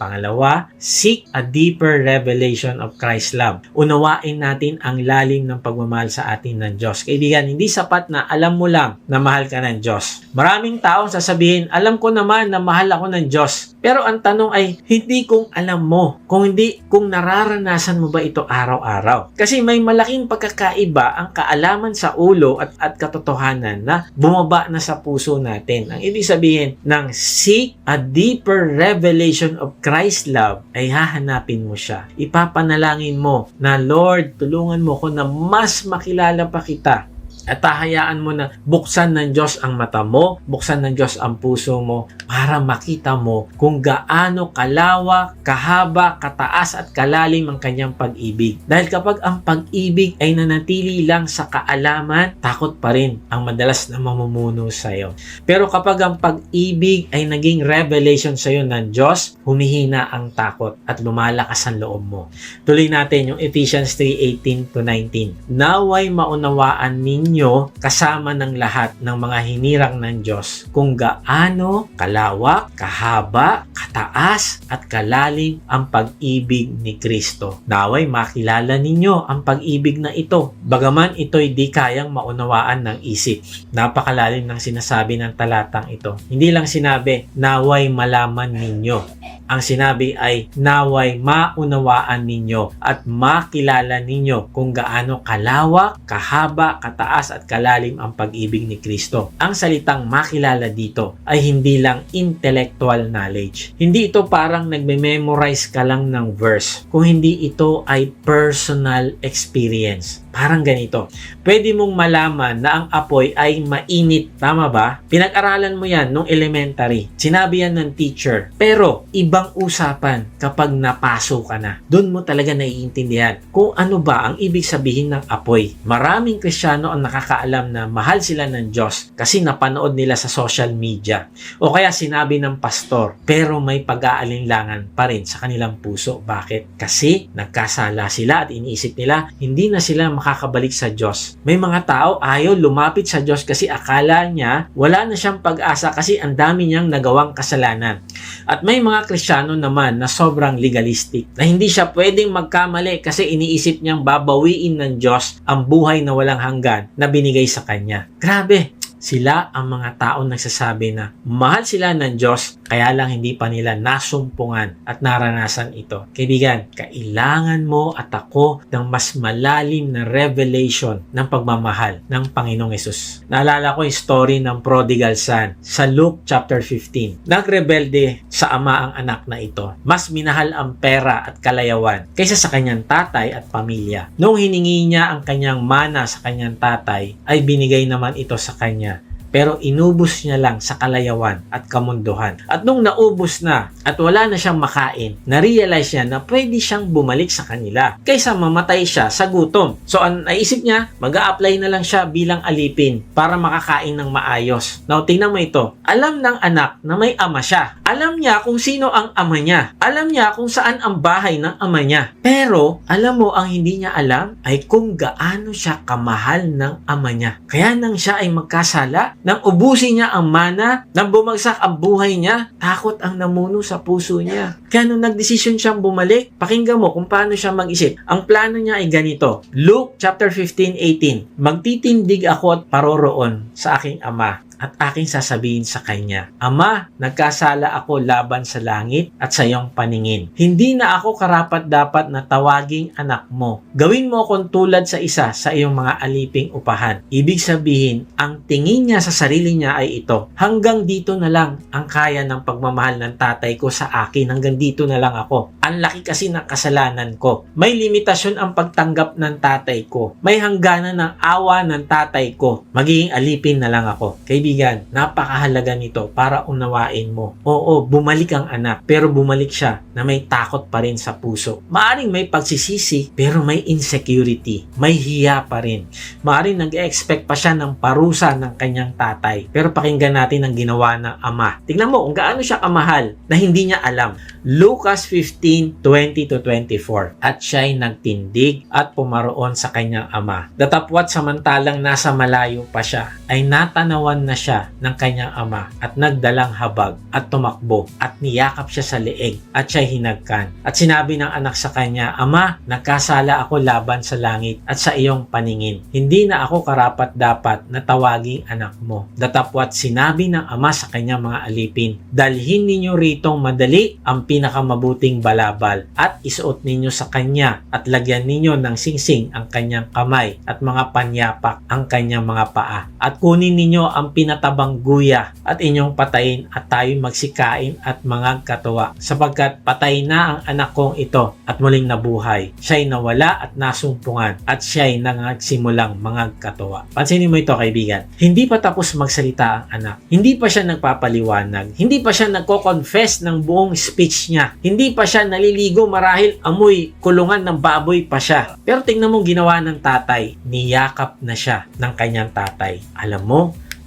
Pangalawa, seek a deeper revelation of Christ's love. Unawain natin ang lalim ng pagmamahal sa atin ng Diyos. Kaibigan, hindi sapat na alam mo lang na mahal ka ng Diyos. Maraming taong sasabihin, alam ko naman na mahal ako ng Diyos. Pero ang tanong ay, hindi kung alam mo, kung nararanasan mo ba ito araw-araw. Kasi may malaking pagkakaiba ang kaalaman sa ulo at katotohanan na bumaba na sa puso natin. Ang ibig sabihin ng seek a deeper revelation of Christ's love ay hahanapin mo siya. Ipapanalangin mo na, Lord, tulungan mo ko na mas makilala pa kita. At hahayaan mo na buksan ng Diyos ang mata mo, buksan ng Diyos ang puso mo para makita mo kung gaano kalawak, kahaba, kataas at kalalim ang kanyang pag-ibig. Dahil kapag ang pag-ibig ay nanatili lang sa kaalaman, takot pa rin ang madalas na mamumuno sa iyo. Pero kapag ang pag-ibig ay naging revelation sa iyo ng Diyos, humihina ang takot at lumalakas ang loob mo. Tuloy natin yung Ephesians 3:18-19. Naway maunawaan ninyo kasama ng lahat ng mga hinirang ng Diyos kung gaano kalawak, kahaba, kataas at kalalim ang pag-ibig ni Kristo. Naway makilala ninyo ang pag-ibig na ito. Bagaman ito'y di kayang maunawaan ng isip. Napakalalim ng sinasabi ng talatang ito. Hindi lang sinabi, naway malaman ninyo. Ang sinabi ay, naway maunawaan ninyo at makilala ninyo kung gaano kalawak, kahaba, kataas at kalalim ang pag-ibig ni Kristo. Ang salitang makilala dito ay hindi lang intellectual knowledge. Hindi ito parang nagme-memorize ka lang ng verse. Kung hindi ito ay personal experience. Parang ganito. Pwede mong malaman na ang apoy ay mainit. Tama ba? Pinag-aralan mo yan nung elementary. Sinabi yan ng teacher. Pero, ibang usapan kapag napaso ka na. Doon mo talaga naiintindihan kung ano ba ang ibig sabihin ng apoy. Maraming Kristiyano ang nakakaalam na mahal sila ng Diyos kasi napanood nila sa social media. O kaya sinabi ng pastor, pero may pag-aalinlangan pa rin sa kanilang puso. Bakit? Kasi nagkasala sila at iniisip nila, hindi na sila makakabalik sa Diyos. May mga tao ayaw lumapit sa Diyos kasi akala niya wala na siyang pag-asa kasi ang dami niyang nagawang kasalanan. At may mga Kristiyano naman na sobrang legalistic na hindi siya pwedeng magkamali kasi iniisip niyang babawiin ng Diyos ang buhay na walang hanggan na binigay sa kanya. Grabe! Sila ang mga taong nagsasabi na mahal sila ng Diyos kaya lang hindi pa nila nasumpungan at naranasan ito. Kaibigan, kailangan mo at ako ng mas malalim na revelation ng pagmamahal ng Panginoong Hesus. Naalala ko yung story ng prodigal son sa Luke chapter 15. Nagrebelde sa ama ang anak na ito. Mas minahal ang pera at kalayawan kaysa sa kanyang tatay at pamilya. Nung hiningi niya ang kanyang mana sa kanyang tatay, ay binigay naman ito sa kanya. Pero inubos niya lang sa kalayawan at kamunduhan. At nung naubos na at wala na siyang makain, na-realize niya na pwede siyang bumalik sa kanila kaysa mamatay siya sa gutom. So ang naisip niya, mag-a-apply na lang siya bilang alipin para makakain ng maayos. Now tingnan mo ito, alam ng anak na may ama siya. Alam niya kung sino ang ama niya. Alam niya kung saan ang bahay ng ama niya. Pero alam mo ang hindi niya alam ay kung gaano siya kamahal ng ama niya. Kaya nang siya ay magkasala, nang ubusin niya ang mana, nang bumagsak ang buhay niya, takot ang namuno sa puso niya. Kaya nung nagdesisyon siyang bumalik, pakinggan mo kung paano siya mag-isip. Ang plano niya ay ganito. Luke chapter 15:18. Magtitindig ako at paroroon sa aking ama at aking sasabihin sa kanya, Ama, nagkasala ako laban sa langit at sa iyong paningin. Hindi na ako karapat-dapat na tawaging anak mo. Gawin mo akong tulad sa isa sa iyong mga aliping upahan. Ibig sabihin, ang tingin niya sa sarili niya ay ito. Hanggang dito na lang ang kaya ng pagmamahal ng tatay ko sa akin. Hanggang dito na lang ako. Ang laki kasi ng kasalanan ko. May limitasyon ang pagtanggap ng tatay ko. May hangganan ng awa ng tatay ko. Magiging alipin na lang ako. Kaibigan, napakahalaga nito para unawain mo. Oo, bumalik ang anak, pero bumalik siya na may takot pa rin sa puso. Maaring may pagsisisi, pero may insecurity. May hiya pa rin. Maaring nag-expect pa siya ng parusa ng kanyang tatay. Pero pakinggan natin ang ginawa ng ama. Tingnan mo kung gaano siya kamahal na hindi niya alam. Lucas 15:20-24. At siya'y nagtindig at pumaroon sa kanyang ama. Datapwat samantalang nasa malayo pa siya, ay natanawan na siya ng kanyang ama at nagdalang habag at tumakbo at niyakap siya sa leeg at siya'y hinagkan. At sinabi ng anak sa kanya, Ama, nagkasala ako laban sa langit at sa iyong paningin. Hindi na ako karapat-dapat na tawaging anak mo. Datapwat sinabi ng ama sa kanyang mga alipin, dalhin ninyo ritong madali ang pinakamabuting balabal at isuot ninyo sa kanya at lagyan ninyo ng singsing ang kanyang kamay at mga panyapak ang kanyang mga paa. At kunin ninyo ang pinatabang guya at inyong patayin at tayo'y magsikain at mangagkatuwa sapagkat patay na ang anak kong ito at muling nabuhay. Siya'y nawala at nasumpungan at siya'y nagsimulang mangagkatuwa. Pansinin mo ito, kaibigan. Hindi pa tapos magsalita ang anak. Hindi pa siya nagpapaliwanag. Hindi pa siya nagko-confess ng buong speech niya. Hindi pa siya naliligo marahil amoy kulungan ng baboy pa siya. Pero tingnan mo ginawa ng tatay. Niyakap na siya ng kanyang tatay. Alam mo,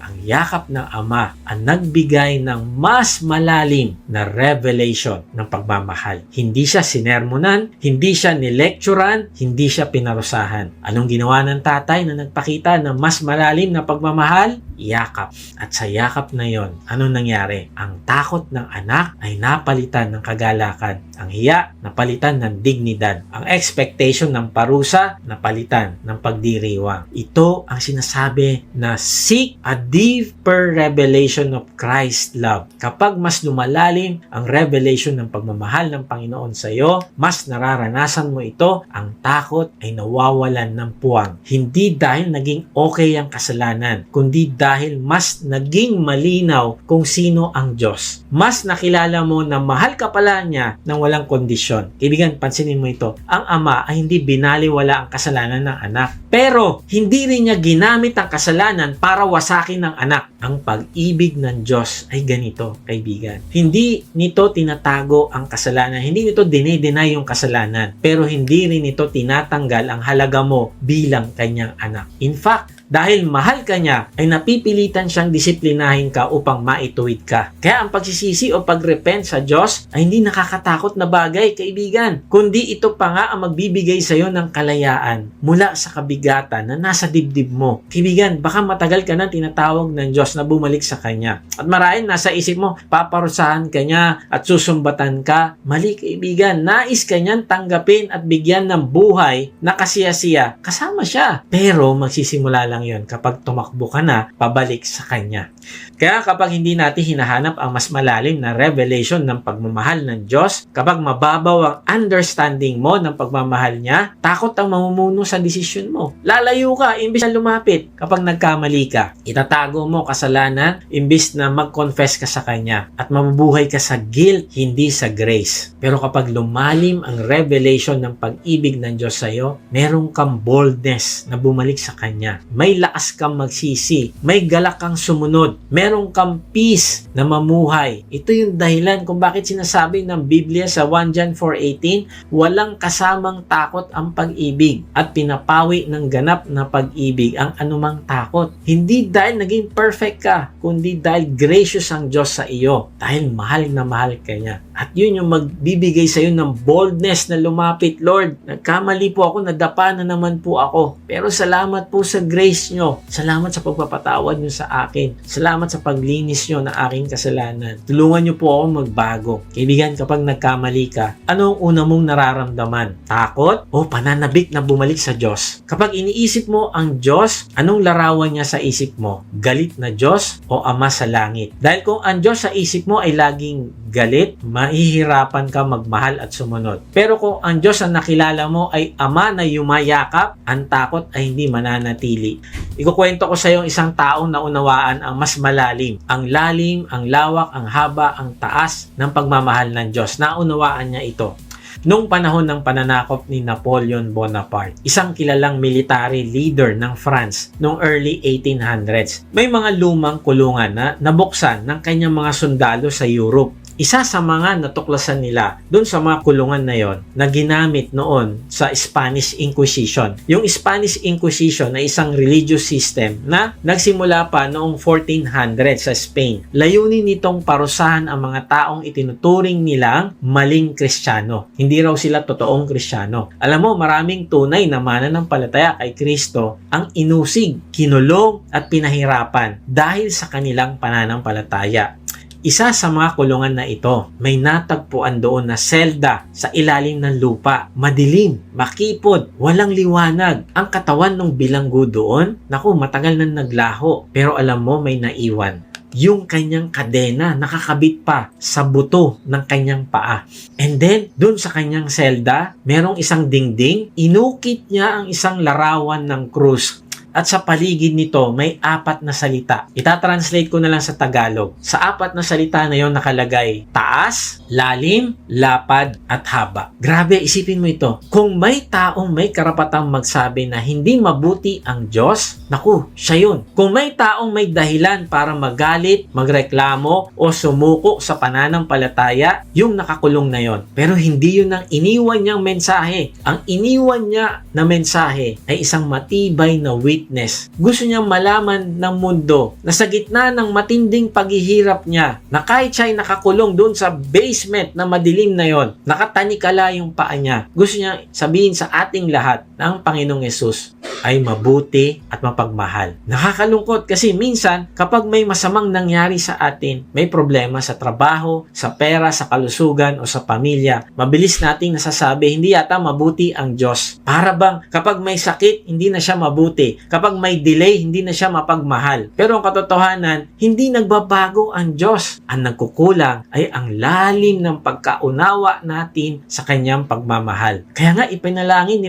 ang yakap ng ama ang nagbigay ng mas malalim na revelation ng pagmamahal. Hindi siya sinermonan, hindi siya nilecturan, hindi siya pinarusahan. Anong ginawa ng tatay na nagpakita ng mas malalim na pagmamahal? Yakap. At sa yakap na yon, anong nangyari? Ang takot ng anak ay napalitan ng kagalakan. Ang hiya, napalitan ng dignidad. Ang expectation ng parusa, napalitan ng pagdiriwang. Ito ang sinasabi na seek a deeper revelation of Christ's love. Kapag mas lumalalim ang revelation ng pagmamahal ng Panginoon sa iyo, mas nararanasan mo ito, ang takot ay nawawalan ng puwang. Hindi dahil naging okay ang kasalanan, kundi dahil mas naging malinaw kung sino ang Diyos. Mas nakilala mo na mahal ka pala niya ng walang kondisyon. Kaibigan, pansinin mo ito. Ang ama ay hindi binaliwala ang kasalanan ng anak. Pero, hindi rin niya ginamit ang kasalanan para wasakin ng anak. Ang pag-ibig ng Diyos ay ganito, kaibigan. Hindi nito tinatago ang kasalanan. Hindi nito dinideny yung kasalanan. Pero hindi rin nito tinatanggal ang halaga mo bilang kanyang anak. In fact, dahil mahal ka niya, ay napipilitan siyang disiplinahin ka upang maituwid ka. Kaya ang pagsisisi o pagrepent sa Diyos ay hindi nakakatakot na bagay, kaibigan. Kundi ito pa nga ang magbibigay sa iyo ng kalayaan mula sa kabigatan na nasa dibdib mo. Kaibigan, baka matagal ka nang tinatawag ng Diyos na bumalik sa Kanya. At marahil nasa isip mo, paparusahan ka niya at susumbatan ka. Mali, kaibigan. Nais ka niyang tanggapin at bigyan ng buhay na kasiyasiya. Kasama siya. Pero magsisimula lang yon kapag tumakbo ka na pabalik sa Kanya. Kaya kapag hindi natin hinahanap ang mas malalim na revelation ng pagmamahal ng Diyos, kapag mababaw ang understanding mo ng pagmamahal niya, takot ang mamumuno sa desisyon mo. Lalayo ka imbis na lumapit. Kapag nagkamali ka, itatago mo kasalanan imbis na mag-confess ka sa Kanya at mabubuhay ka sa guilt, hindi sa grace. Pero kapag lumalim ang revelation ng pag-ibig ng Diyos sa iyo, meron kang boldness na bumalik sa Kanya. May lakas kang magsisi, may galak kang sumunod, meron kang peace na mamuhay. Ito yung dahilan kung bakit sinasabi ng Biblia sa 1 John 4:18, walang kasamang takot ang pag-ibig at pinapawi ng ganap na pag-ibig ang anumang takot. Hindi dahil naging perfect ka, kundi dahil gracious ang Diyos sa iyo, dahil mahal na mahal ka niya. At yun yung magbibigay sa iyo ng boldness na lumapit, Lord, nagkamali po ako, nadapa na naman po ako. Pero salamat po sa grace nyo. Salamat sa pagpapatawad nyo sa akin. Salamat sa paglinis nyo ng aking kasalanan. Tulungan nyo po ako magbago. Kaibigan, kapag nagkamali ka, ano ang una mong nararamdaman? Takot o pananabik na bumalik sa Diyos? Kapag iniisip mo ang Diyos, anong larawan niya sa isip mo? Galit na Diyos o Ama sa langit? Dahil kung ang Diyos sa isip mo ay laging galit, mahihirapan ka magmahal at sumunod. Pero kung ang Diyos ang nakilala mo ay Ama na yumayakap, ang takot ay hindi mananatili. Ikukwento ko sa iyo isang taong naunawaan ang mas malalim, ang lalim, ang lawak, ang haba, ang taas ng pagmamahal ng Diyos. Naunawaan niya ito. Noong panahon ng pananakop ni Napoleon Bonaparte, isang kilalang military leader ng France noong early 1800s, may mga lumang kulungan na nabuksan ng kanyang mga sundalo sa Europe. Isa sa mga natuklasan nila doon sa mga kulungan na yon na ginamit noon sa Spanish Inquisition. Yung Spanish Inquisition ay isang religious system na nagsimula pa noong 1400 sa Spain. Layunin nitong parusahan ang mga taong itinuturing nilang maling Kristiyano. Hindi raw sila totoong Kristiyano. Alam mo, maraming tunay na mananampalataya kay Kristo ang inusig, kinulong at pinahirapan dahil sa kanilang pananampalataya. Isa sa mga kulungan na ito, may natagpuan doon na selda sa ilalim ng lupa. Madilim, makipot, walang liwanag. Ang katawan ng bilanggo doon, naku, matagal na naglaho. Pero alam mo, may naiwan. Yung kanyang kadena nakakabit pa sa buto ng kanyang paa. And then, dun sa kanyang selda, merong isang dingding. Inukit niya ang isang larawan ng krus. At sa paligid nito, may 4 na salita. Itatranslate ko na lang sa Tagalog. Sa 4 na salita na yon nakalagay, taas, lalim, lapad, at haba. Grabe, isipin mo ito. Kung may taong may karapatang magsabi na hindi mabuti ang Diyos, naku, siya yun. Kung may taong may dahilan para magalit, magreklamo, o sumuko sa pananampalataya, yung nakakulong na yon. Pero hindi yun ang iniwan niyang mensahe. Ang iniwan niya na mensahe ay isang matibay na witness. Gusto niyang malaman ng mundo na sa gitna ng matinding paghihirap niya, na kahit siya ay nakakulong doon sa basement na madilim na yon, nakatanikala yung paa niya. Gusto niya sabihin sa ating lahat na ang Panginoong Yesus ay mabuti at mapagmahal. Nakakalungkot kasi minsan kapag may masamang nangyari sa atin, may problema sa trabaho, sa pera, sa kalusugan o sa pamilya, mabilis nating nasasabi, hindi yata mabuti ang Diyos. Para bang kapag may sakit, hindi na siya mabuti. Kapag may delay, hindi na siya mapagmahal. Pero ang katotohanan, hindi nagbabago ang Diyos. Ang nagkukulang ay ang lalim ng pagkaunawa natin sa kanyang pagmamahal. Kaya nga pinapanalangin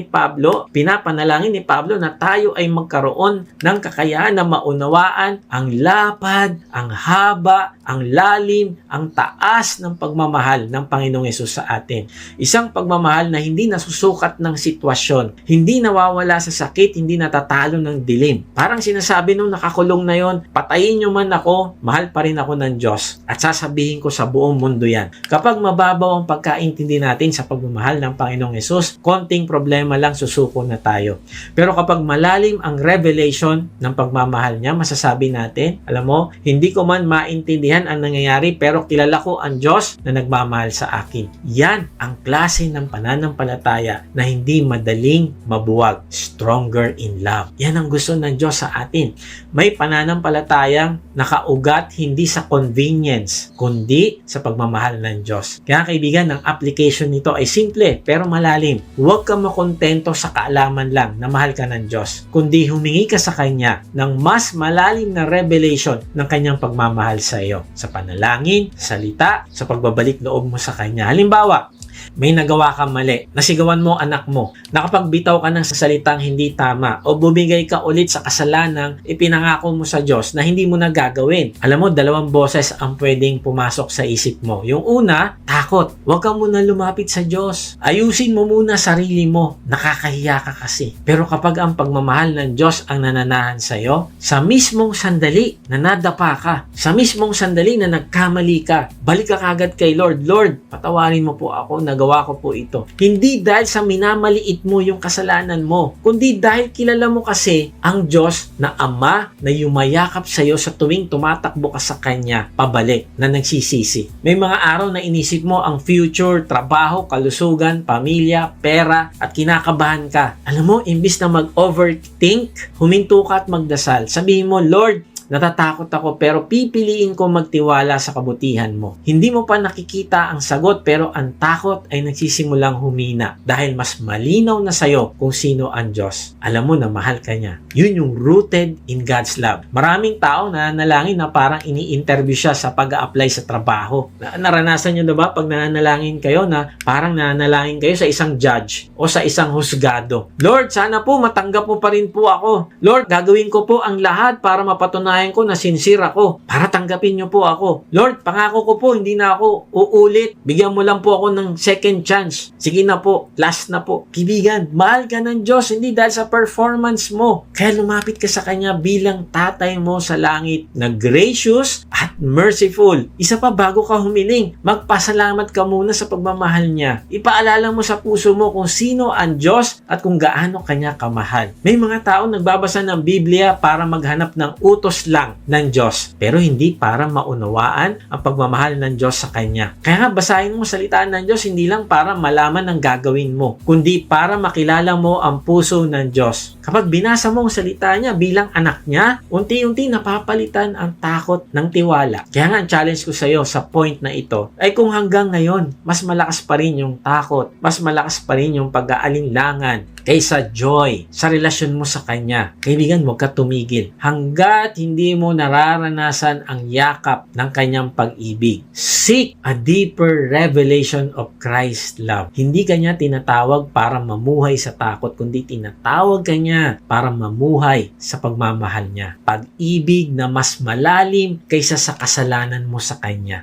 ni Pablo na tayo ay magkaroon ng kakayahan na maunawaan ang lapad, ang haba, ang lalim, ang taas ng pagmamahal ng Panginoong Yesus sa atin. Isang pagmamahal na hindi nasusukat ng sitwasyon, hindi nawawala sa sakit, hindi natatalo ng dilim. Parang sinasabi nung nakakulong na yon, patayin nyo man ako, mahal pa rin ako ng Diyos. At sasabihin ko sa buong mundo yan. Kapag mababaw ang pagkaintindi natin sa pagmamahal ng Panginoong Yesus, konting problema lang susuko na tayo. Pero kapag malalim ang revelation ng pagmamahal niya, masasabi natin, alam mo, hindi ko man maintindihan ang nangyayari, pero kilala ko ang Diyos na nagmamahal sa akin. Yan ang klase ng pananampalataya na hindi madaling mabuwag. Stronger in love. Yan ang gusto ng Diyos sa atin. May pananampalatayang nakaugat hindi sa convenience, kundi sa pagmamahal ng Diyos. Kaya kaibigan, ang application nito ay simple pero malalim. Huwag ka makontento sa kaalaman lang na mahal ka ng Diyos, kundi humingi ka sa Kanya ng mas malalim na revelation ng Kanyang pagmamahal sa iyo. Sa panalangin, salita, sa pagbabalik loob mo sa Kanya. Halimbawa, may nagawa kang mali, nasigawan mo anak mo, nakapagbitaw ka ng salitang hindi tama, o bumigay ka ulit sa kasalanang ipinangako mo sa Diyos na hindi mo na gagawin. Alam mo, 2 boses ang pwedeng pumasok sa isip mo. Yung una, takot. Huwag ka muna lumapit sa Diyos. Ayusin mo muna sarili mo. Nakakahiya ka kasi. Pero kapag ang pagmamahal ng Diyos ang nananahan sa iyo, sa mismong sandali na nadapa ka, sa mismong sandali na nagkamali ka, balik ka kagad kay Lord. Lord, patawarin mo po ako, nagawa ko po ito. Hindi dahil sa minamaliit mo yung kasalanan mo, kundi dahil kilala mo kasi ang Diyos na Ama na yumayakap sa iyo sa tuwing tumatakbo ka sa Kanya pabalik na nagsisisi. May mga araw na inisip mo ang future, trabaho, kalusugan, pamilya, pera, at kinakabahan ka. Alam mo, imbis na mag-overthink, huminto ka at magdasal. Sabihin mo, Lord, natatakot ako pero pipiliin ko magtiwala sa kabutihan mo. Hindi mo pa nakikita ang sagot pero ang takot ay nagsisimulang humina dahil mas malinaw na sa'yo kung sino ang Diyos. Alam mo na mahal ka niya. Yun yung rooted in God's love. Maraming tao na nanalangin na parang ini-interview siya sa pag-a-apply sa trabaho. Naranasan nyo na ba pag nananalangin kayo na parang nananalangin kayo sa isang judge o sa isang husgado? Lord, sana po matanggap mo pa rin po ako. Lord, gagawin ko po ang lahat para mapatunayan patunayan ko na sincere ako para tanggapin niyo po ako. Lord, pangako ko po, hindi na ako uulit. Bigyan mo lang po ako ng second chance. Sige na po, last na po. Kaibigan, mahal ka ng Diyos, hindi dahil sa performance mo. Kaya lumapit ka sa Kanya bilang tatay mo sa langit na gracious at merciful. Isa pa, bago ka humiling, magpasalamat ka muna sa pagmamahal niya. Ipaalala mo sa puso mo kung sino ang Diyos at kung gaano Kanya kamahal. May mga tao nagbabasa ng Biblia para maghanap ng utos lang ng Diyos, pero hindi para maunawaan ang pagmamahal ng Diyos sa Kanya. Kaya nga, basahin mo salitaan ng Diyos hindi lang para malaman ang gagawin mo, kundi para makilala mo ang puso ng Diyos. Kapag binasa mo ang salita niya bilang anak niya, unti-unti napapalitan ang takot ng tiwala. Kaya nga, ang challenge ko sa iyo sa point na ito ay kung hanggang ngayon, mas malakas pa rin yung takot, mas malakas pa rin yung pag-aalinlangan kaysa joy sa relasyon mo sa Kanya. Kaibigan, huwag ka tumigil hanggat hindi mo nararanasan ang yakap ng Kanyang pag-ibig. Seek a deeper revelation of Christ's love. Hindi Kanya tinatawag para mamuhay sa takot, kundi tinatawag Kanya para mamuhay sa pagmamahal niya. Pag-ibig na mas malalim kaysa sa kasalanan mo sa Kanya.